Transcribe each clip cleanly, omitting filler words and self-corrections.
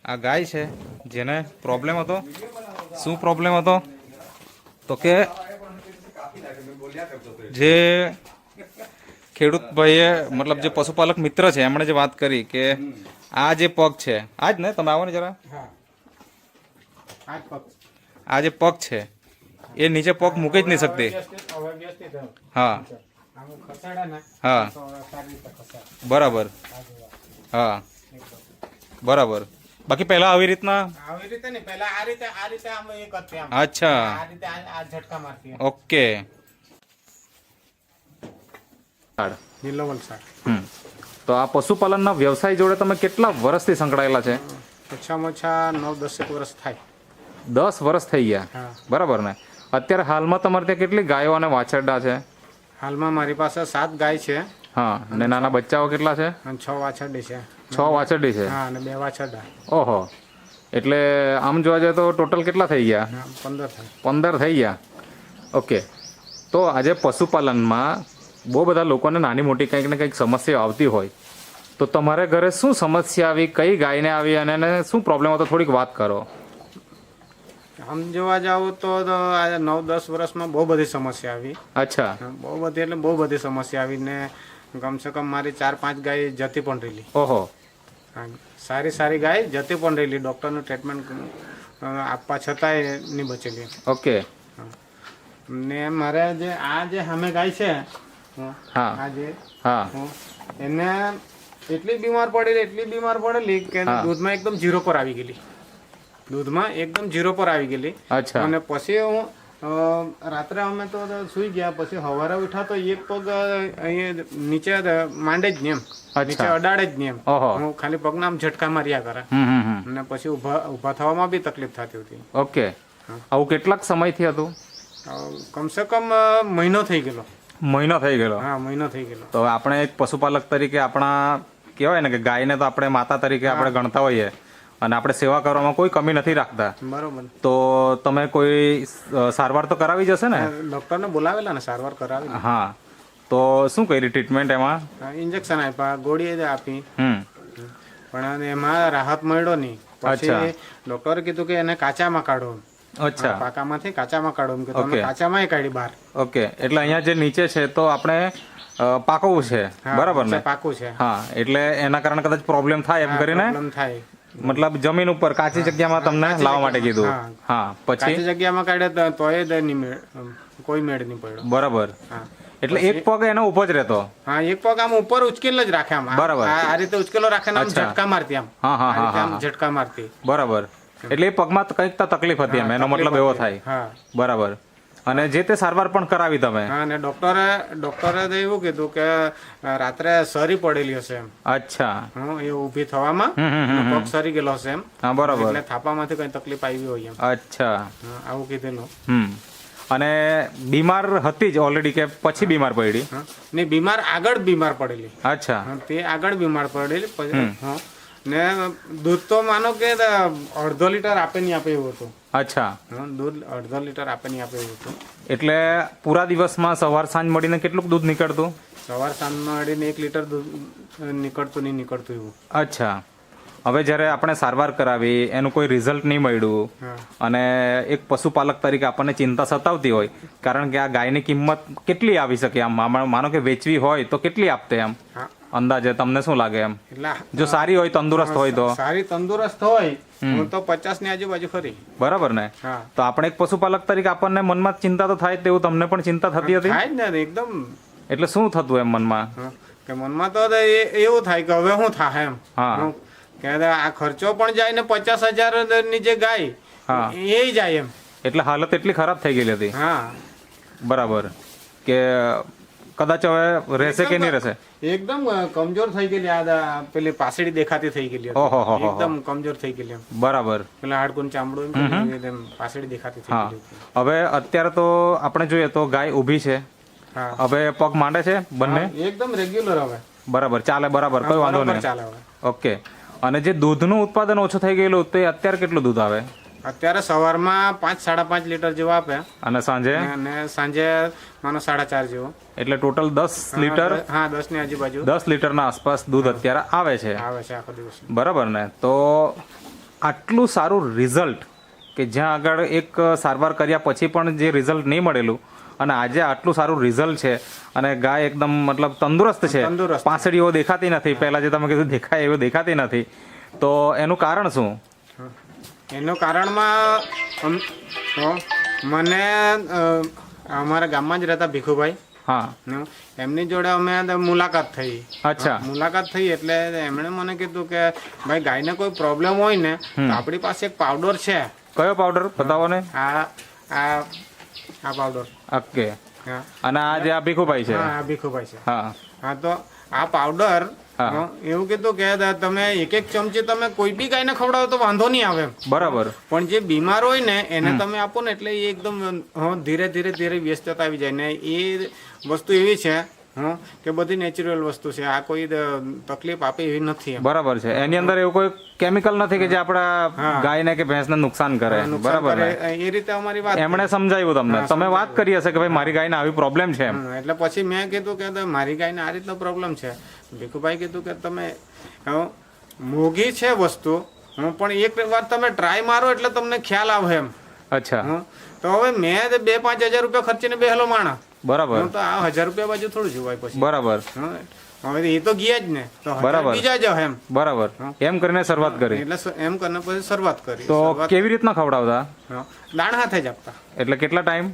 આ ગાય છે જેને પ્રોબ્લેમ હતો. શું પ્રોબ્લેમ હતો તો કે જે ખેડૂત ભાઈએ મતલબ જે પશુપાલક મિત્ર છે એમણે જે વાત કરી કે આ જે પગ છે આ જ ને તમે આવો ને જરા, આ જે પગ છે એ નીચે પગ મૂકી જ નહીં શકતી. હા હા બરાબર. હા બરાબર. બાકી પહેલા આવી રીતના અચ્છા ઓકે. તો આ પશુપાલનના વ્યવસાય જોડે તમે કેટલા વર્ષથી સંકળાયેલા છે? ઓછામાં ઓછા 9-10 વર્ષ થાય. 10 વર્ષ થઈ ગયા, બરાબર ને? અત્યારે હાલમાં તમારે ત્યાં કેટલી ગાયો અને વાછરડા છે? હાલમાં મારી પાસે 7 ગાય છે. હા, અને નાના બચ્ચાઓ કેટલા છે? અને 6 વાછરડી છે. 6 વાછરડી છે? હા, અને 2 વાછરડા. ઓહો, એટલે આમ જોવા જાય તો ટોટલ કેટલા થઈ ગયા? 15 થાય. 15 થઈ ગયા. ઓકે. તો આજે પશુપાલનમાં બહુ બધા લોકોને નાની મોટી કંઈક ને કંઈક સમસ્યા આવતી હોય, તો તમારે ઘરે શું સમસ્યા આવી, કઈ ગાયને આવી અને એને શું પ્રોબ્લેમ હતો, થોડીક વાત કરો. આમ જોવા જાવ તો આ 9-10 વર્ષમાં બહુ બધી સમસ્યા આવી. અચ્છા. બહુ બધી એટલે બહુ બધી સમસ્યા આવી ને કમસે કમ મારી 4-5 ગાય જતી પણ રહેલી. ઓહો. સારી ગાય જતી પણ રહેલી. ડૉક્ટરનું ટ્રીટમેન્ટ આપવા છતાંય નહીં બચેલી. ઓકે. ને મારે જે સામે ગાય છે હા આજે હા એને એટલી બીમાર પડેલી કે દૂધમાં એકદમ 0 પર આવી ગયેલી. અચ્છા. અને પછી હું રાત્રે અમે તો સુઈ ગયા, પછી સવારે ઉઠા તો એક પગ અહીંયા નીચે માંડે જ નહીં, એમ નીચે અડાડે જ નહીં, એમ હું ખાલી પગના આમ ઝટકા માર્યા કરે અને પછી ઊભા થવામાં બી તકલીફ થતી હતી. ઓકે. આવું કેટલાક સમયથી હતું? કમસે કમ મહિનો થઈ ગયેલો. હા, મહિનો થઈ ગયેલો. તો આપણે એક પશુપાલક તરીકે આપણા કહેવાય ને કે ગાયને તો આપણે માતા તરીકે આપણે ગણતા હોઈએ અને આપણે સેવા કરવામાં કોઈ કમી નથી રાખતા. બરોબર. તો તમે કોઈ સારવાર તો કરાવી જશે ને? ડોક્ટરને બોલાવેલા ને, સારવાર કરાવી. હા, તો શું કરી ટ્રીટમેન્ટ એમાં? ઇન્જેક્શન આપ્યા, ગોળી આપી, પણ એમાં રાહત મળ્યો નહીં. પછી ડોક્ટરે કીધું કે એને કાચામાં કાઢો. અચ્છા. પાકામાંથી કાચામાં કાઢો એમ કે તમે કાચામાં કાઢી બહાર. ઓકે. એટલે અહીંયા જે નીચે છે તો આપણે પાકવું છે, બરાબર ને? પાકું છે. હા, એટલે એના કારણે કદાચ પ્રોબ્લેમ થાય એમ કરીને થાય. મતલબ જમીન ઉપર કાચી જગ્યામાં તમને લાવવા માટે કીધું. હા, પછી કાચી જગ્યામાં કાઢે તોય કોઈ મેળ નહીં પડ્યો. બરાબર. એટલે એક પગ એનો ઉપર જ રહેતો. હા, એક પગ આમ ઉપર ઉચકેલ જ રાખે, આમ બરાબર. આ રીતે ઉચકેલો રાખે ને આમ ઝટકા મારતી, આમ ઝટકા મારતી. બરાબર. એટલે એ પગમાં કંઈક તો તકલીફ હતી એમ, એનો મતલબ એવો થાય. બરાબર. અને જે તે સારવાર પણ કરાવી તમે? હા, અને ડોક્ટરે એવું કીધું કે રાત્રે સરી પડેલી હશે એમ. અચ્છા. એ ઊભી થવામાં પગ સરી ગયેલો હશે એમ. હા, બરાબર. એટલે થાપામાંથી કઈ તકલીફ આવી હોય એમ. અચ્છા. આવું કીધેલું. અને બીમાર હતી જ ઓલરેડી કે પછી બીમાર પડી? ને આગળ બીમાર પડેલી. અચ્છા. તે આગળ બીમાર પડેલી પછી ને દૂધ તો માનો કે 1/2 લીટર આપે નહીં આપે એવું હતું. અચ્છા. દૂધ 1/2 લીટર આપે નહીં આપે એવું હતું. એટલે પૂરા દિવસમાં સવાર સાંજ મળીને કેટલું દૂધ નીકળતું? સવાર સાંજ મળીને 1 લીટર દૂધ નીકળતું એવું. અચ્છા. હવે જ્યારે આપણે સારવાર કરાવી, એનું કોઈ રિઝલ્ટ નહીં મળ્યું અને એક પશુપાલક તરીકે આપણને ચિંતા સતાવતી હોય, કારણ કે આ ગાયની કિંમત કેટલી આવી શકે આમ? માનો કે વેચવી હોય તો કેટલી આપતે એમ અંદાજે? તમને શું લાગે એમ? જો સારી હોય, તંદુરસ્ત હોય તો? સારી તંદુરસ્ત હોય તો 50 ની આજુબાજુ ખરી. બરાબર ને? તો આપણે એક પશુપાલક તરીકે આપણને મનમાં ચિંતા તો થાય, તેવું તમને પણ ચિંતા થતી હતી? થાય જ ને એકદમ. એટલે શું થતું એમ મનમાં? કે મનમાં તો એવું થાય કે હવે શું થાય એમ. હા, કે આ ખર્ચો પણ જાય ને 50,000 ની જે ગાય એ જાય એમ. એટલે હાલત એટલી ખરાબ થઈ ગયેલી હતી. હા, બરાબર. કે કદાચ હવે રહેશે કે નહીં રહેશે? એકદમ કમજોર થઈ ગયેલી. આ પેલી પાસડી દેખાતી થઈ ગયેલી. એકદમ કમજોર થઈ ગયેલી. બરાબર. પેલા હાડકું ચામડું પાસડી દેખાતી થઈ ગયેલી. હવે અત્યારે તો આપણે જોઈએ તો ગાય ઊભી છે, હવે પગ માંડે છે બંને એકદમ રેગ્યુલર. હવે બરાબર ચાલે. બરાબર, કોઈ વાંધો નહીં. ચાલે. ઓકે. અને જે દૂધનું ઉત્પાદન ઓછું થઈ ગયેલું તે અત્યારે કેટલું દૂધ આવે? અત્યારે સવારમાં 5-5.5 લીટર જેવો આપે અને સાંજે માનો 4.5 જેવો. એટલે ટોટલ 10 લીટર. હા, 10 ની આજુબાજુ. 10 લીટરના આસપાસ દૂધ અત્યારે આવે છે આખો દિવસ. બરાબર ને? તો આટલું સારું રિઝલ્ટ કે જ્યાં આગળ એક સારવાર કર્યા પછી પણ જે રિઝલ્ટ નહીં મળેલું અને આજે આટલું સારું રિઝલ્ટ છે અને ગાય એકદમ મતલબ તંદુરસ્ત છે, તંદુરસ્ત. પાંસળીઓ દેખાતી નથી, પહેલા જે તમે કીધું દેખાય એવું દેખાતી નથી, તો એનું કારણ શું? એનું કારણમાં મને અમારા ગામમાં જ રહેતા ભીખુભાઈ, હા, એમની જોડે અમે મુલાકાત થઈ. અચ્છા. મુલાકાત થઈ એટલે એમણે મને કીધું કે ભાઈ ગાયને કોઈ પ્રોબ્લેમ હોય ને તો આપણી પાસે એક પાવડર છે. કયો પાવડર બતાવો ને? આ આ આ પાવડર. ઓકે. હા, અને આ જે આ ભીખુભાઈ છે, હા, આ ભીખુભાઈ છે. હા, હા, તો આ પાવડર હા. એવું કીધું કે તમે એક ચમચી તમે કોઈ બી ગાયને ખવડાવો તો વાંધો નહીં આવે એમ. બરાબર. પણ જે બીમાર હોય ને એને તમે આપો ને એટલે એ એકદમ ધીરે ધીરે ધીરે વ્યસ્તતા આવી જાય ને. એ વસ્તુ એવી છે કે બધી નેચરલ વસ્તુ છે, આ કોઈ તકલીફ આપે એવી નથી એમ. બરાબર છે. એની અંદર એવું કોઈ કેમિકલ નથી કે જે આપણા ગાયને કે ભેંસને નુકસાન કરે. બરાબર ને? એ રીતે અમારી વાત. એમણે સમજાવ્યું તમને, તમે વાત કરી હશે કે ભાઈ મારી ગાયને આવી પ્રોબ્લેમ છે એમ. એટલે પછી મેં કીધું કે મારી ગાયને આ રીતનો પ્રોબ્લેમ છે. ભીખુભાઈ કીધું કે તમે મોંઘી છે વસ્તુ, પણ એક વાર તમે ટ્રાય મારો એટલે તમને ખ્યાલ આવે એમ. અચ્છા. તો હવે મેં 2-5 હજાર રૂપિયા ખર્ચીને બેહેલો માણા. બરાબર. તો આ 1000 રૂપિયા બાજુ થોડું જોવાય પછી. બરાબર. હવે એ તો ગયા જ ને, તો 1000 બરાબર. બીજા જ એમ. બરાબર. એમ કરીને શરૂઆત કરી. એટલે એમ કરીને પછી શરૂઆત કરી. તો કેવી રીતના ખવડાવતા? દાણ હાથે જ આપતા. એટલે કેટલા ટાઈમ?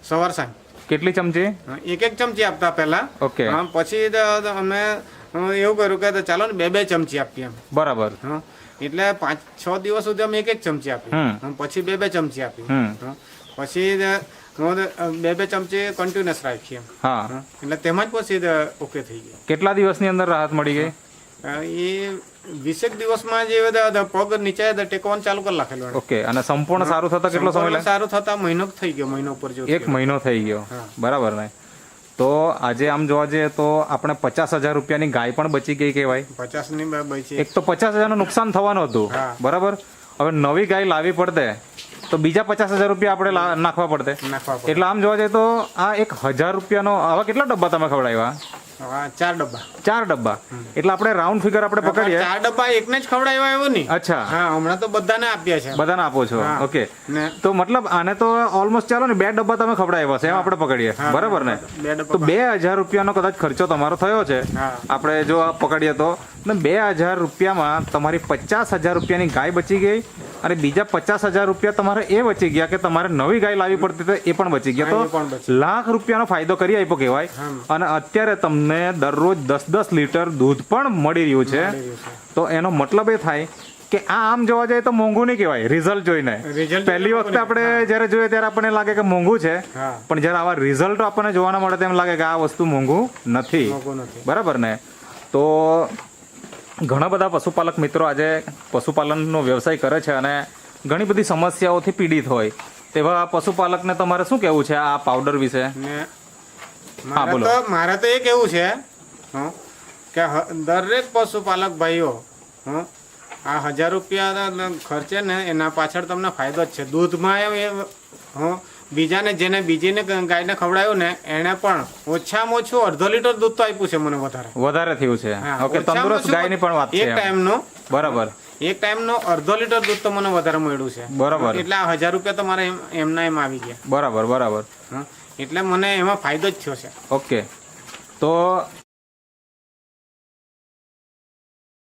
સવાર સાંજ. કેટલી ચમચી? એક ચમચી આપતા પહેલા. ઓકે. પછી અમે એવું કર્યું કે ચાલો ને 2-2 ચમચી આપીએ એમ. બરાબર. એટલે 5-6 દિવસ સુધી અમે એક ચમચી આપી, પછી 2-2 ચમચી આપી, પછી 2-2 ચમચી કન્ટિન્યુઅસ રાખી એમ. હા. એટલે તેમાં જ પછી ઓકે થઈ ગયું. કેટલા દિવસની અંદર રાહત મળી ગઈ? એ 20 દિવસમાં જે પગ નીચે ટેકવાનું ચાલુ કરી નાખેલું. ઓકે. અને સંપૂર્ણ સારું થતા કેટલો સમય લાગે? સારું થતા મહિનો થઈ ગયો, મહિનો ઉપર જેવું. 1 મહિનો થઈ ગયો. બરાબર ને? તો આજે આમ જોવા જઈએ તો આપણે 50,000 રૂપિયાની ગાય પણ બચી ગઈ કહેવાય. 50 ની બચી. એક તો 50,000 નું નુકસાન થવાનું હતું. બરાબર. હવે નવી ગાય લાવી પડતે તો બીજા 50,000 રૂપિયા આપણે નાખવા પડતે. એટલે આમ જોવા જઈએ તો આ 1,000 રૂપિયાનો આવા કેટલા ડબ્બા તમે ખવડાવ્યા? 4 ડબ્બા. 4 ડબ્બા. એટલે આપણે રાઉન્ડ ફિગર આપણે પકડીએ. 4 ડબ્બા એકને જ ખવડાવ્યા એવું નહીં. અચ્છા. હા, હમણાં તો બધાને આપ્યા છે. બધાને આપો છો. ઓકે. તો મતલબ આને તો ઓલમોસ્ટ ચાલો ને 2 ડબ્બા તમે ખવડાવ્યા છે એમ આપણે પકડીએ. બરાબર ને? તો 2,000 રૂપિયાનો કદાચ ખર્ચો તમારો થયો છે. આપણે જો આ પકડીએ તો 2,000 રૂપિયામાં તમારી 50,000 રૂપિયાની ગાય બચી ગઈ અને બીજા 50,000 રૂપિયા તમારે એ બચી ગયા કે તમારે નવી ગાય લાવવી પડતી તો એ પણ બચી ગયા. તો લાખ રૂપિયાનો ફાયદો કરી આપ્યો કહેવાય. અને અત્યારે તમને દરરોજ 10-10 લીટર દૂધ પણ મળી રહ્યું છે. તો એનો મતલબ એ થાય કે આ આમ જોવા જાય તો મોંઘું નહીં કહેવાય રિઝલ્ટ જોઈને. પહેલી વખતે આપણે જ્યારે જોઈએ ત્યારે આપણને લાગે કે મોંઘું છે, પણ જ્યારે આવા રિઝલ્ટ આપણને જોવાના મળે તેમ લાગે કે આ વસ્તુ મોંઘું નથી. બરાબર ને? તો ઘણા બધા પશુપાલક મિત્રો આજે પશુપાલનનો વ્યવસાય કરે છે અને ઘણી બધી સમસ્યાઓથી પીડિત હોય તેવા પશુપાલકને તમારે શું કહેવું છે આ પાવડર વિશે? મારે તો એ કેવું છે કે દરેક પશુપાલક ભાઈઓ આ 1000 રૂપિયા ખર્ચે ને એના પાછળ તમને ફાયદો જ છે. દૂધમાં બીજાને જેને બીજીને ગાયને ખવડાવ્યું ને એને પણ ઓછામાં ઓછું 1/2 લીટર દૂધ તો આપ્યું છે મને. વધારે થયું છે. ઓકે. તંદુરસ્ત ગાયની પણ વાત છે. એક ટાઈમનું. બરાબર. એક ટાઈમનો 1/2 લીટર દૂધ તો મને વધારે મળ્યું છે. બરાબર. એટલે આ 1000 રૂપિયા તો મારે એમના એમ આવી ગયા. બરાબર. બરાબર. એટલે મને એમાં ફાયદો જ થયો છે. ઓકે. તો